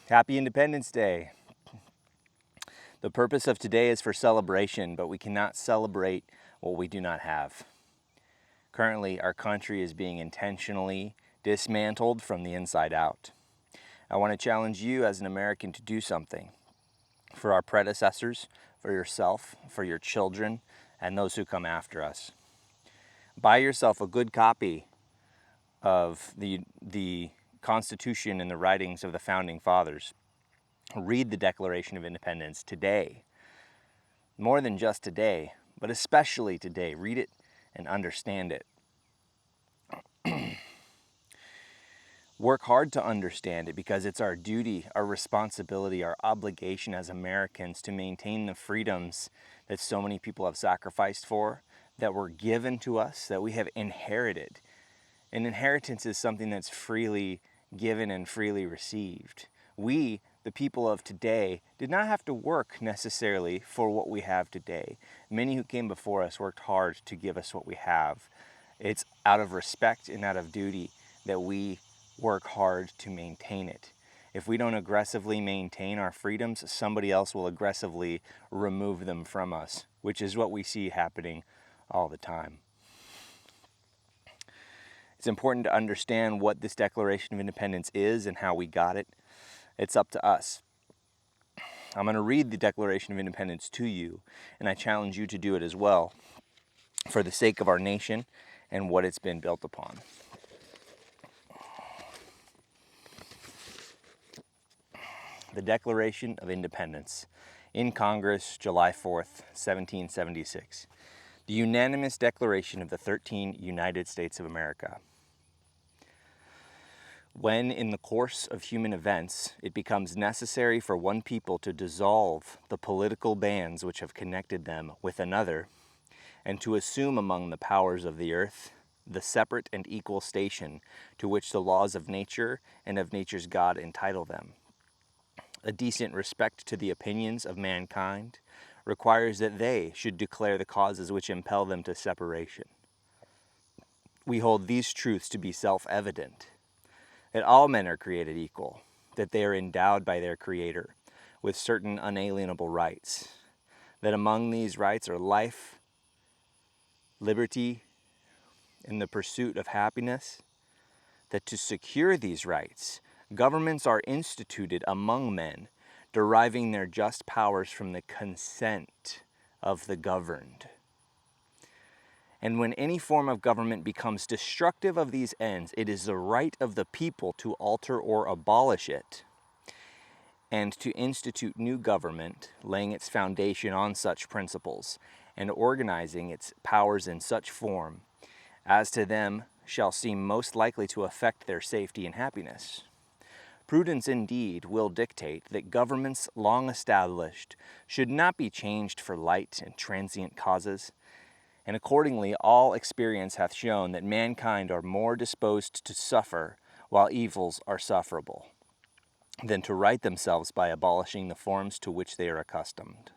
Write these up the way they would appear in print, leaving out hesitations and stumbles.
Happy Independence Day. The purpose of today is for celebration, but we cannot celebrate what we do not have. Currently, our country is being intentionally dismantled from the inside out. I want to challenge you as an American to do something for our predecessors, for yourself, for your children, and those who come after us. Buy yourself a good copy of the Constitution and the writings of the Founding Fathers. Read the Declaration of Independence today. More than just today, but especially today. Read it and understand it. Work hard to understand it because it's our duty, our responsibility, our obligation as Americans to maintain the freedoms that so many people have sacrificed for, that were given to us, that we have inherited. An inheritance is something that's freely given and freely received. We, the people of today, did not have to work necessarily for what we have today. Many who came before us worked hard to give us what we have. It's out of respect and out of duty that we work hard to maintain it. If we don't aggressively maintain our freedoms, somebody else will aggressively remove them from us, which is what we see happening all the time. It's important to understand what this Declaration of Independence is and how we got it. It's up to us. I'm going to read the Declaration of Independence to you, and I challenge you to do it as well, for the sake of our nation and what it's been built upon. The Declaration of Independence, in Congress, July 4th, 1776. The unanimous declaration of the 13 United States of America. When, in the course of human events, it becomes necessary for one people to dissolve the political bands which have connected them with another, and to assume among the powers of the earth the separate and equal station to which the laws of nature and of nature's God entitle them, a decent respect to the opinions of mankind requires that they should declare the causes which impel them to separation. We hold these truths to be self-evident, that all men are created equal, that they are endowed by their Creator with certain unalienable rights, that among these rights are life, liberty, and the pursuit of happiness, that to secure these rights, governments are instituted among men, deriving their just powers from the consent of the governed. And when any form of government becomes destructive of these ends, it is the right of the people to alter or abolish it, and to institute new government, laying its foundation on such principles, and organizing its powers in such form as to them shall seem most likely to affect their safety and happiness. Prudence indeed will dictate that governments long established should not be changed for light and transient causes, and accordingly all experience hath shown that mankind are more disposed to suffer while evils are sufferable, than to right themselves by abolishing the forms to which they are accustomed.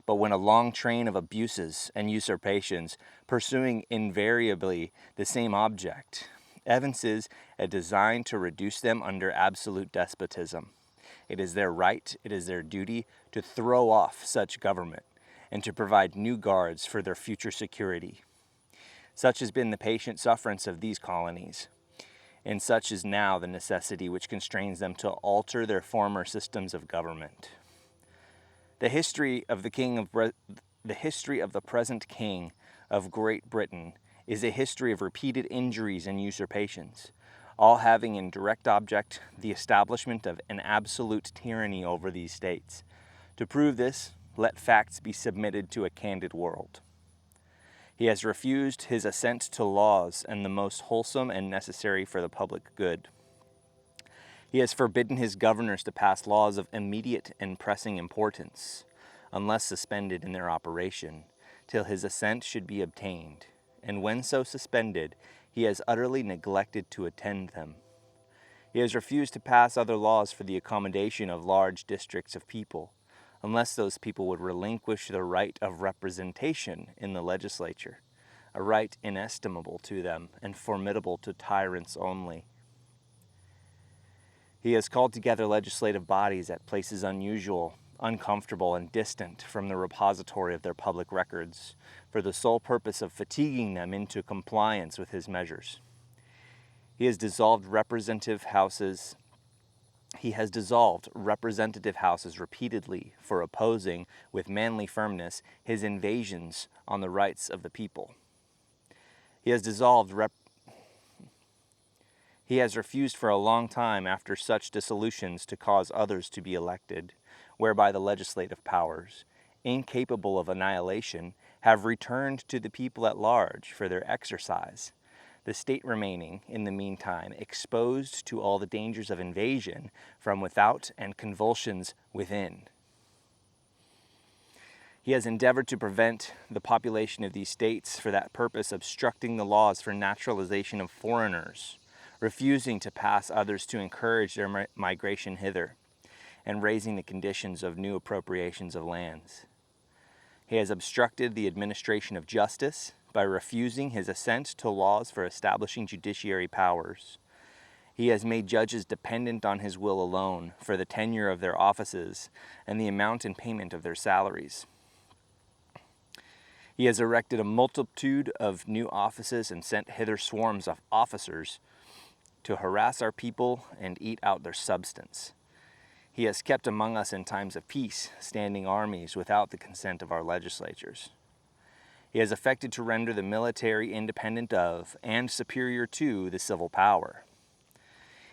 But when a long train of abuses and usurpations, pursuing invariably the same object, evinces a design to reduce them under absolute despotism, it is their right, it is their duty to throw off such government and to provide new guards for their future security. Such has been the patient sufferance of these colonies, and such is now the necessity which constrains them to alter their former systems of government. The history of the present King of Great Britain is a history of repeated injuries and usurpations, all having in direct object the establishment of an absolute tyranny over these states. To prove this, let facts be submitted to a candid world. He has refused his assent to laws and the most wholesome and necessary for the public good. He has forbidden his governors to pass laws of immediate and pressing importance, unless suspended in their operation, till his assent should be obtained, and when so suspended, he has utterly neglected to attend them. He has refused to pass other laws for the accommodation of large districts of people, unless those people would relinquish the right of representation in the legislature, a right inestimable to them and formidable to tyrants only. He has called together legislative bodies at places unusual, uncomfortable, and distant from the repository of their public records, for the sole purpose of fatiguing them into compliance with his measures. He has dissolved representative houses repeatedly for opposing, with manly firmness, his invasions on the rights of the people. He has refused for a long time after such dissolutions to cause others to be elected, whereby the legislative powers, incapable of annihilation, have returned to the people at large for their exercise, the state remaining, in the meantime, exposed to all the dangers of invasion from without and convulsions within. He has endeavored to prevent the population of these states for that purpose, obstructing the laws for naturalization of foreigners, refusing to pass others to encourage their migration hither, and raising the conditions of new appropriations of lands. He has obstructed the administration of justice by refusing his assent to laws for establishing judiciary powers. He has made judges dependent on his will alone for the tenure of their offices and the amount and payment of their salaries. He has erected a multitude of new offices and sent hither swarms of officers to harass our people and eat out their substance. He has kept among us in times of peace standing armies without the consent of our legislatures. He has affected to render the military independent of and superior to the civil power.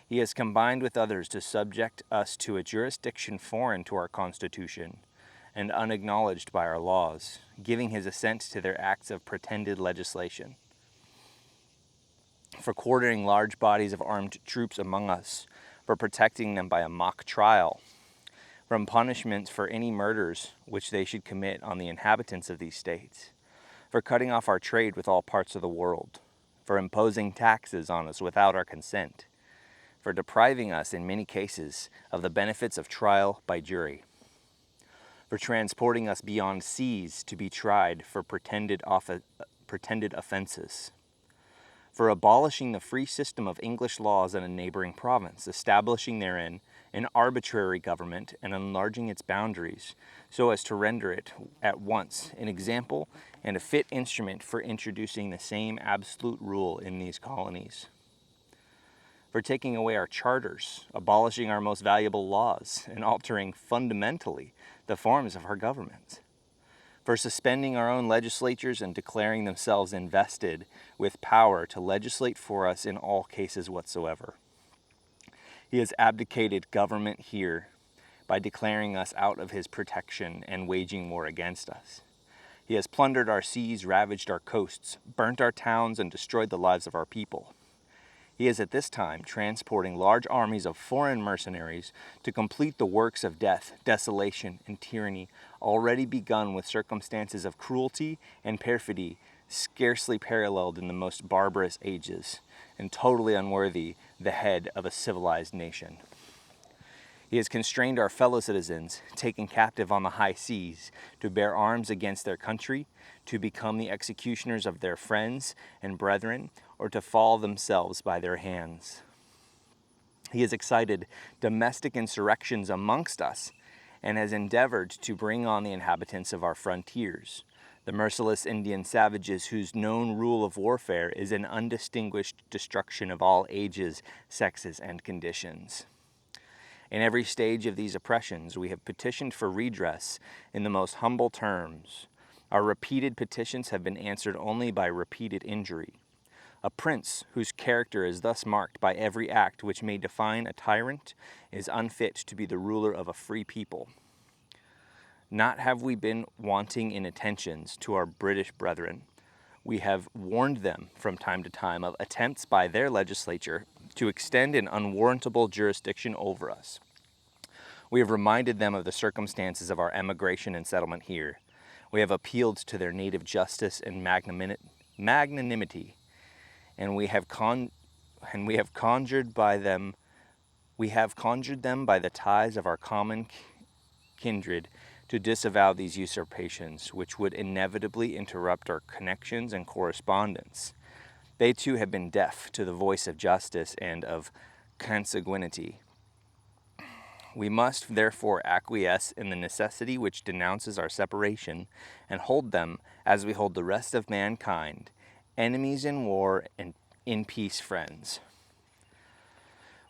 He has combined with others to subject us to a jurisdiction foreign to our Constitution and unacknowledged by our laws, giving his assent to their acts of pretended legislation. For quartering large bodies of armed troops among us, for protecting them by a mock trial, from punishments for any murders which they should commit on the inhabitants of these states, for cutting off our trade with all parts of the world, for imposing taxes on us without our consent, for depriving us in many cases of the benefits of trial by jury, for transporting us beyond seas to be tried for pretended offenses, for abolishing the free system of English laws in a neighboring province, establishing therein an arbitrary government and enlarging its boundaries so as to render it at once an example and a fit instrument for introducing the same absolute rule in these colonies, for taking away our charters, abolishing our most valuable laws, and altering fundamentally the forms of our government, for suspending our own legislatures and declaring themselves invested with power to legislate for us in all cases whatsoever. He has abdicated government here by declaring us out of his protection and waging war against us. He has plundered our seas, ravaged our coasts, burnt our towns, and destroyed the lives of our people. He is at this time transporting large armies of foreign mercenaries to complete the works of death, desolation, and tyranny already begun with circumstances of cruelty and perfidy scarcely paralleled in the most barbarous ages, and totally unworthy the head of a civilized nation. He has constrained our fellow citizens, taken captive on the high seas, to bear arms against their country, to become the executioners of their friends and brethren, or to fall themselves by their hands. He has excited domestic insurrections amongst us, and has endeavored to bring on the inhabitants of our frontiers, the merciless Indian savages whose known rule of warfare is an undistinguished destruction of all ages, sexes, and conditions. In every stage of these oppressions, we have petitioned for redress in the most humble terms. Our repeated petitions have been answered only by repeated injury. A prince whose character is thus marked by every act which may define a tyrant is unfit to be the ruler of a free people. Not have we been wanting in attentions to our British brethren. We have warned them from time to time of attempts by their legislature to extend an unwarrantable jurisdiction over us. We have reminded them of the circumstances of our emigration and settlement here. We have appealed to their native justice and magnanimity, and we have conjured them by the ties of our common kindred to disavow these usurpations, which would inevitably interrupt our connections and correspondence. They too have been deaf to the voice of justice and of consanguinity, We must therefore acquiesce in the necessity which denounces our separation, and hold them, as we hold the rest of mankind, enemies in war and in peace friends.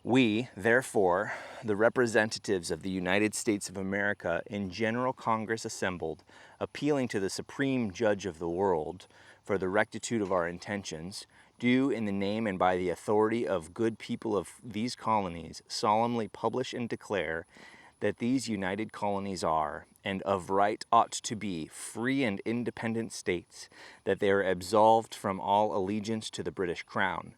We, therefore, the representatives of the United States of America in General Congress assembled, appealing to the Supreme Judge of the world for the rectitude of our intentions, do in the name and by the authority of good people of these colonies solemnly publish and declare that these united colonies are, and of right ought to be, free and independent states, that they are absolved from all allegiance to the British Crown,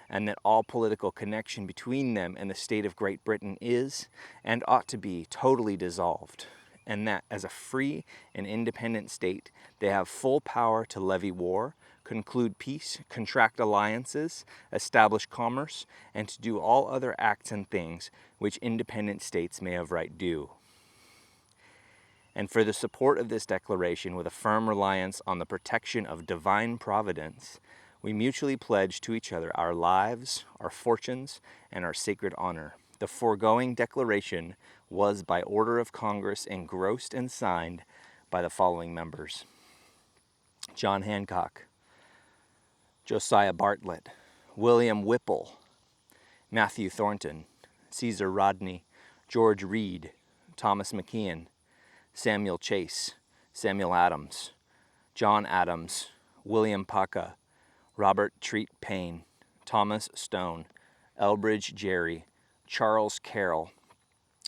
and that all political connection between them and the state of Great Britain is, and ought to be, totally dissolved, and that as a free and independent state they have full power to levy war, conclude peace, contract alliances, establish commerce, and to do all other acts and things which independent states may of right do. And for the support of this declaration, with a firm reliance on the protection of divine providence, we mutually pledge to each other our lives, our fortunes, and our sacred honor. The foregoing declaration was by order of Congress engrossed and signed by the following members: John Hancock, Josiah Bartlett, William Whipple, Matthew Thornton, Caesar Rodney, George Reed, Thomas McKeon, Samuel Chase, Samuel Adams, John Adams, William Paca, Robert Treat Paine, Thomas Stone, Elbridge Gerry, Charles Carroll,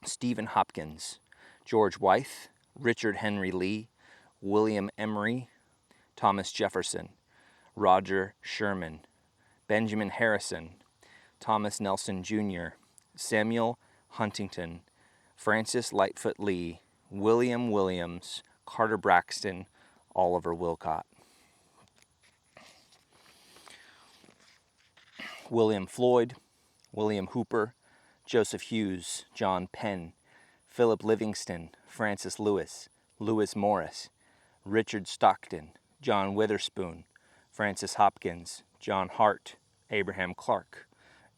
Stephen Hopkins, George Wythe, Richard Henry Lee, William Emery, Thomas Jefferson, Roger Sherman, Benjamin Harrison, Thomas Nelson Jr., Samuel Huntington, Francis Lightfoot Lee, William Williams, Carter Braxton, Oliver Wilcott. William Floyd, William Hooper, Joseph Hughes, John Penn, Philip Livingston, Francis Lewis, Lewis Morris, Richard Stockton, John Witherspoon, Francis Hopkins, John Hart, Abraham Clark,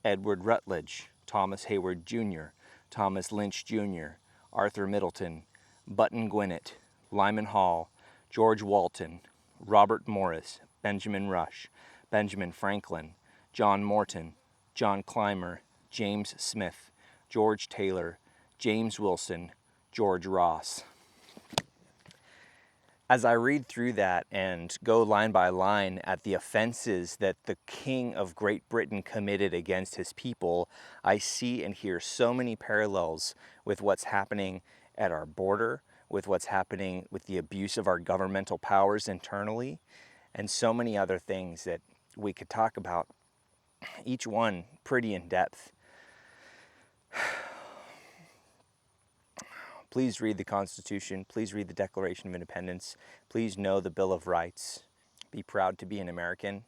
Edward Rutledge, Thomas Hayward Jr., Thomas Lynch Jr., Arthur Middleton, Button Gwinnett, Lyman Hall, George Walton, Robert Morris, Benjamin Rush, Benjamin Franklin, John Morton, John Clymer, James Smith, George Taylor, James Wilson, George Ross. As I read through that and go line by line at the offenses that the King of Great Britain committed against his people, I see and hear so many parallels with what's happening at our border, with what's happening with the abuse of our governmental powers internally, and so many other things that we could talk about, each one pretty in depth. Please read the Constitution. Please read the Declaration of Independence. Please know the Bill of Rights. Be proud to be an American.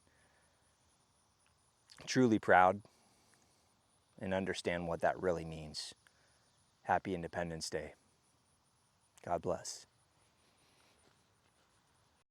Truly proud. And understand what that really means. Happy Independence Day. God bless.